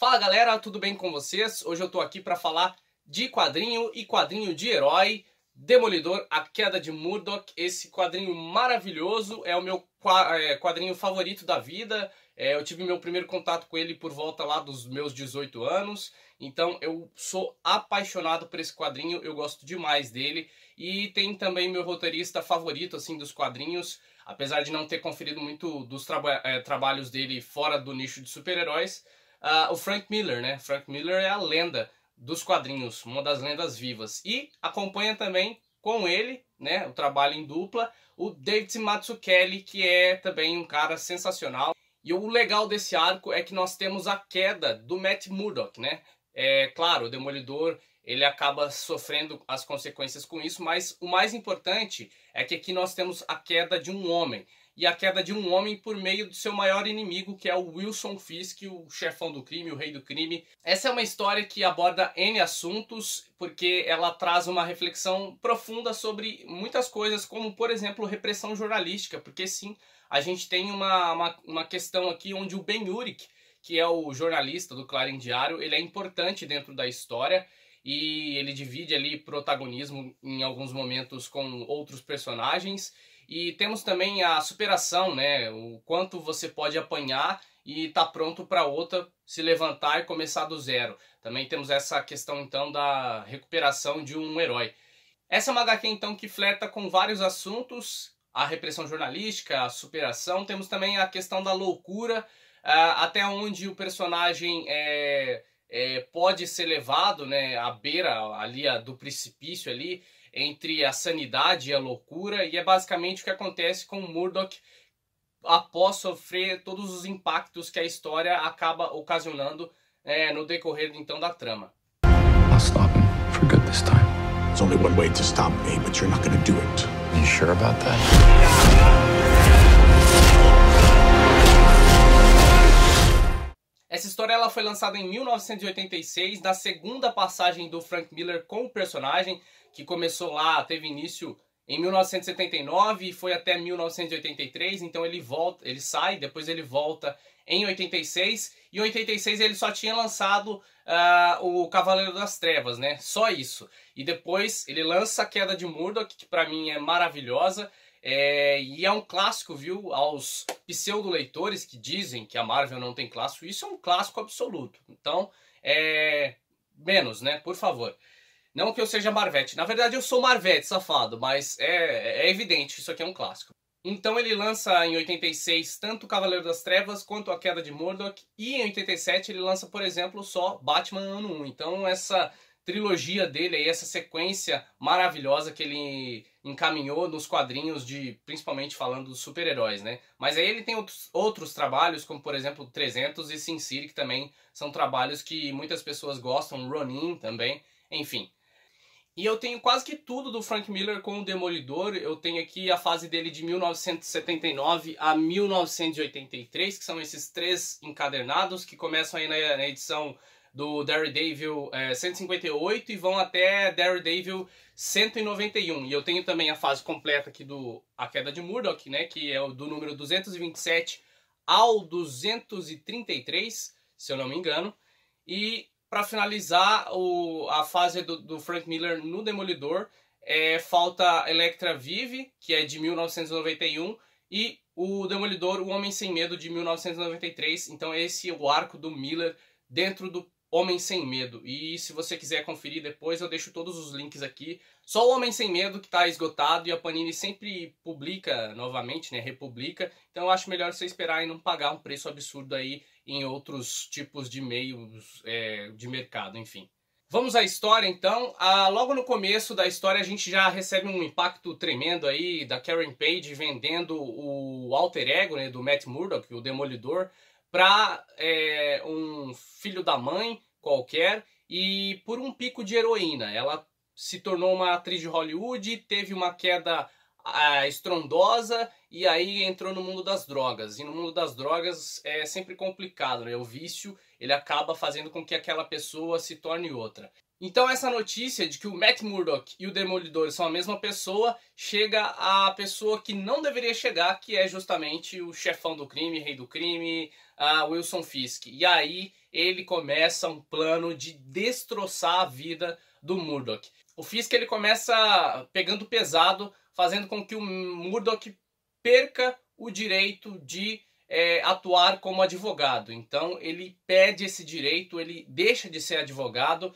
Fala galera, tudo bem com vocês? Hoje eu tô aqui para falar de quadrinho e quadrinho de herói, Demolidor, A Queda de Murdoch. Esse quadrinho maravilhoso, é o meu quadrinho favorito da vida. Eu tive meu primeiro contato com ele por volta lá dos meus 18 anos, então eu sou apaixonado por esse quadrinho, eu gosto demais dele. E tem também meu roteirista favorito assim dos quadrinhos, apesar de não ter conferido muito dos trabalhos dele fora do nicho de super-heróis. O Frank Miller, né? Frank Miller é a lenda dos quadrinhos, uma das lendas vivas. E acompanha também com ele, né, o trabalho em dupla, o David Mazzucchelli, que é também um cara sensacional. E o legal desse arco é que nós temos a queda do Matt Murdock, né? Claro, o Demolidor ele acaba sofrendo as consequências com isso, mas o mais importante é que aqui nós temos a queda de um homem. E a queda de um homem por meio do seu maior inimigo, que é o Wilson Fisk, o chefão do crime, o rei do crime. Essa é uma história que aborda N assuntos, porque ela traz uma reflexão profunda sobre muitas coisas, como, por exemplo, repressão jornalística, porque sim, a gente tem uma questão aqui onde o Ben Urich, que é o jornalista do Clarim Diário, ele é importante dentro da história, e ele divide ali protagonismo em alguns momentos com outros personagens. E temos também a superação, né? O quanto você pode apanhar e tá pronto para outra se levantar e começar do zero. Também temos essa questão então da recuperação de um herói. Essa é uma HQ então que flerta com vários assuntos, a repressão jornalística, a superação. Temos também a questão da loucura, até onde o personagem pode ser levado, né, à beira ali do precipício ali, entre a sanidade e a loucura, e é basicamente o que acontece com Murdoch após sofrer todos os impactos que a história acaba ocasionando no decorrer então da trama. I'll stop him for good this time. There's only one way to stop me, but you're not gonna do it. You sure about that? Essa história ela foi lançada em 1986, na segunda passagem do Frank Miller com o personagem, que começou lá, teve início em 1979 e foi até 1983, então ele volta, ele sai, depois ele volta em 86, e em 86 ele só tinha lançado o Cavaleiro das Trevas, né? Só isso. E depois ele lança a Queda de Murdoch, que pra mim é maravilhosa, e é um clássico, viu? Aos pseudo-leitores que dizem que a Marvel não tem clássico, isso é um clássico absoluto. Então, menos, né? Por favor. Não que eu seja Marvete. Na verdade, eu sou Marvete, safado, mas é evidente, isso aqui é um clássico. Então ele lança em 86 tanto o Cavaleiro das Trevas quanto a Queda de Murdoch, e em 87 ele lança, por exemplo, só Batman Ano 1. Então essa trilogia dele aí, essa sequência maravilhosa que ele encaminhou nos quadrinhos, principalmente falando dos super-heróis, né? Mas aí ele tem outros trabalhos, como por exemplo 300 e Sin City, que também são trabalhos que muitas pessoas gostam, Ronin também, enfim. E eu tenho quase que tudo do Frank Miller com o Demolidor. Eu tenho aqui a fase dele de 1979 a 1983, que são esses 3 encadernados, que começam aí na edição do Daredevil 158 e vão até Daredevil 191. E eu tenho também a fase completa aqui do A Queda de Murdoch, né, que é do número 227 ao 233, se eu não me engano. E para finalizar a fase do Frank Miller no Demolidor, falta Elektra Vive, que é de 1991, e o Demolidor, O Homem Sem Medo, de 1993. Então esse é o arco do Miller dentro do Homem Sem Medo. E se você quiser conferir depois, eu deixo todos os links aqui. Só o Homem Sem Medo que está esgotado, e a Panini sempre publica novamente, né, republica. Então eu acho melhor você esperar e não pagar um preço absurdo aí em outros tipos de meios de mercado, enfim. Vamos à história então. Logo no começo da história a gente já recebe um impacto tremendo aí da Karen Page vendendo o alter ego, né, do Matt Murdock, o Demolidor, para um filho da mãe qualquer, e por um pico de heroína. Ela se tornou uma atriz de Hollywood, teve uma queda estrondosa, e aí entrou no mundo das drogas. E no mundo das drogas é sempre complicado, né? O vício ele acaba fazendo com que aquela pessoa se torne outra. Então essa notícia de que o Matt Murdock e o Demolidor são a mesma pessoa, chega à pessoa que não deveria chegar, que é justamente o chefão do crime, rei do crime, Wilson Fisk. E aí ele começa um plano de destroçar a vida do Murdock. O Fisk ele começa pegando pesado, fazendo com que o Murdock perca o direito de atuar como advogado. Então ele perde esse direito, ele deixa de ser advogado.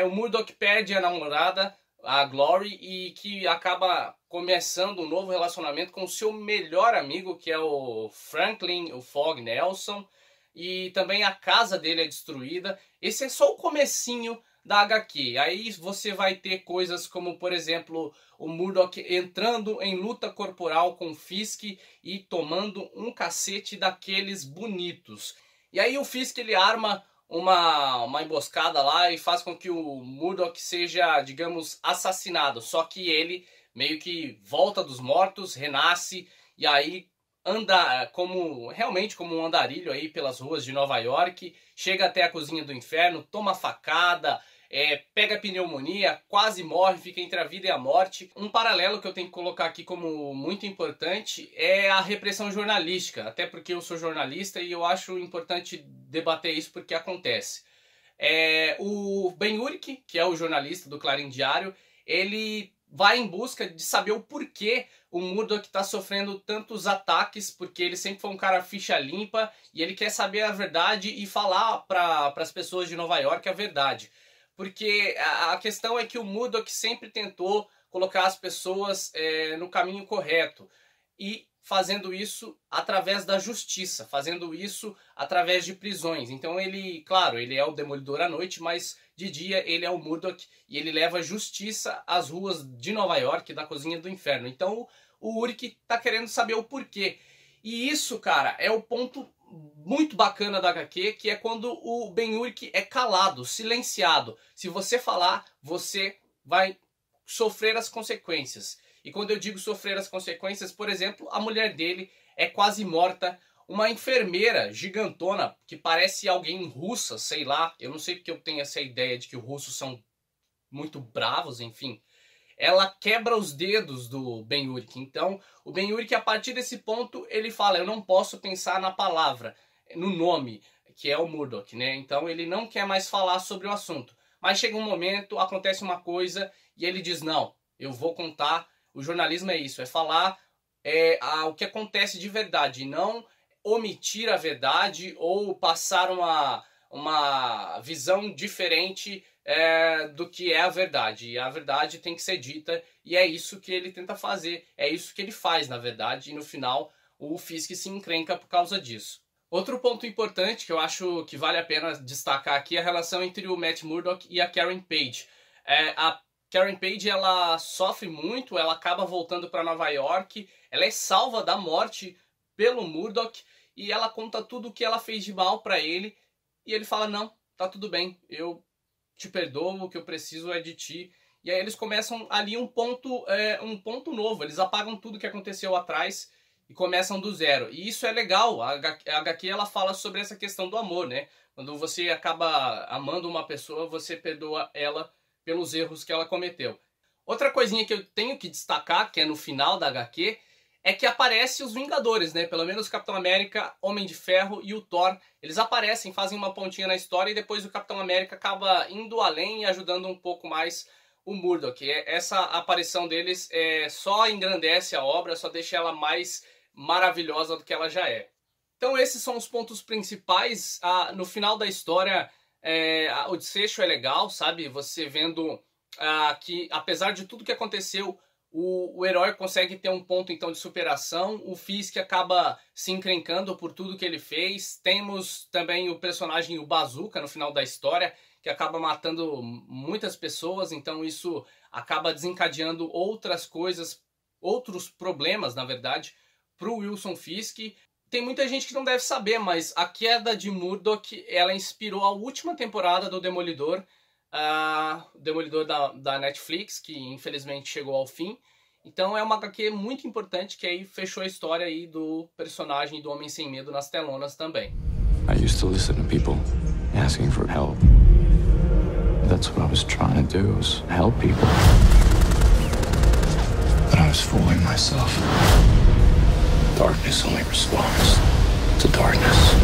O Murdock perde a namorada, a Glory, e que acaba começando um novo relacionamento com o seu melhor amigo, que é o Franklin, o Fog Nelson, e também a casa dele é destruída. Esse é só o comecinho da HQ. Aí você vai ter coisas como, por exemplo, o Murdock entrando em luta corporal com o Fisk e tomando um cacete daqueles bonitos. E aí o Fisk ele arma uma emboscada lá e faz com que o Murdock seja, digamos, assassinado. Só que ele meio que volta dos mortos, renasce e aí anda realmente como um andarilho aí pelas ruas de Nova York, chega até a cozinha do inferno, toma facada, pega pneumonia, quase morre, fica entre a vida e a morte. Um paralelo que eu tenho que colocar aqui como muito importante é a repressão jornalística, até porque eu sou jornalista e eu acho importante debater isso porque acontece. O Ben-Urich, que é o jornalista do Clarim Diário, ele vai em busca de saber o porquê o Murdock está sofrendo tantos ataques, porque ele sempre foi um cara ficha limpa e ele quer saber a verdade e falar para as pessoas de Nova York a verdade. Porque a questão é que o Murdock sempre tentou colocar as pessoas no caminho correto e fazendo isso através da justiça, fazendo isso através de prisões. Então ele, claro, ele é o Demolidor à noite, mas de dia ele é o Murdock e ele leva justiça às ruas de Nova York, da cozinha do inferno. Então o Urich tá querendo saber o porquê. E isso, cara, é o ponto muito bacana da HQ, que é quando o Ben-Urich é calado, silenciado. Se você falar, você vai sofrer as consequências. E quando eu digo sofrer as consequências, por exemplo, a mulher dele é quase morta. Uma enfermeira gigantona, que parece alguém russa, sei lá. Eu não sei porque eu tenho essa ideia de que os russos são muito bravos, enfim. Ela quebra os dedos do Ben-Urich. Então, o Ben-Urich, a partir desse ponto, ele fala, eu não posso pensar na palavra, no nome, que é o Murdock, né? Então, ele não quer mais falar sobre o assunto. Mas chega um momento, acontece uma coisa, e ele diz, não, eu vou contar. O jornalismo é isso, é falar o que acontece de verdade, não omitir a verdade ou passar uma visão diferente do que é a verdade. E a verdade tem que ser dita, e é isso que ele tenta fazer, é isso que ele faz, na verdade, e no final o Fisk se encrenca por causa disso. Outro ponto importante que eu acho que vale a pena destacar aqui é a relação entre o Matt Murdock e a Karen Page. A Karen Page, ela sofre muito, ela acaba voltando para Nova York, ela é salva da morte pelo Murdock e ela conta tudo o que ela fez de mal para ele e ele fala, não, tá tudo bem, eu te perdoo, o que eu preciso é de ti. E aí eles começam ali um ponto novo, eles apagam tudo que aconteceu atrás e começam do zero. E isso é legal, a HQ ela fala sobre essa questão do amor, né? Quando você acaba amando uma pessoa, você perdoa ela pelos erros que ela cometeu. Outra coisinha que eu tenho que destacar, que é no final da HQ, é que aparece os Vingadores, né? Pelo menos o Capitão América, Homem de Ferro e o Thor. Eles aparecem, fazem uma pontinha na história e depois o Capitão América acaba indo além e ajudando um pouco mais o Murdock. Essa aparição deles só engrandece a obra, só deixa ela mais maravilhosa do que ela já é. Então esses são os pontos principais. No final da história, o desfecho é legal, sabe? Você vendo que apesar de tudo que aconteceu, o herói consegue ter um ponto então de superação. O Fisk acaba se encrencando por tudo que ele fez. Temos também o personagem, o Bazooka, no final da história, que acaba matando muitas pessoas. Então isso acaba desencadeando outras coisas, outros problemas, na verdade, para o Wilson Fisk. Tem muita gente que não deve saber, mas a queda de Murdock, ela inspirou a última temporada do Demolidor, o Demolidor da Netflix, que infelizmente chegou ao fim. Então é uma HQ muito importante que aí fechou a história aí do personagem do Homem Sem Medo nas telonas também. I used to listen to people asking for help. that's what I was trying to do, was help people. But I was fooling myself. Darkness only responds to darkness.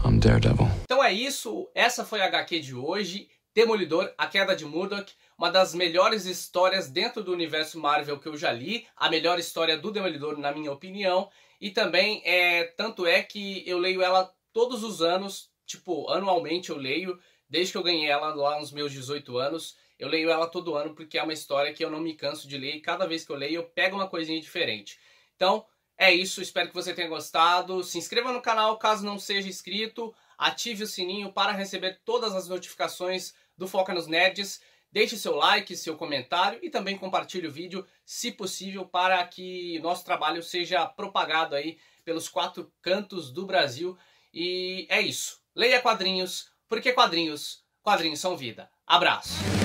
I'm Daredevil. Então é isso, essa foi a HQ de hoje, Demolidor, A Queda de Murdoch, uma das melhores histórias dentro do universo Marvel que eu já li, a melhor história do Demolidor na minha opinião, e também tanto é que eu leio ela todos os anos, tipo, anualmente eu leio, desde que eu ganhei ela lá nos meus 18 anos, eu leio ela todo ano porque é uma história que eu não me canso de ler e cada vez que eu leio eu pego uma coisinha diferente. Então é isso, espero que você tenha gostado, se inscreva no canal caso não seja inscrito, ative o sininho para receber todas as notificações do Foca nos Nerds, deixe seu like, seu comentário e também compartilhe o vídeo, se possível, para que nosso trabalho seja propagado aí pelos 4 cantos do Brasil. E é isso, leia quadrinhos, porque quadrinhos são vida. Abraço!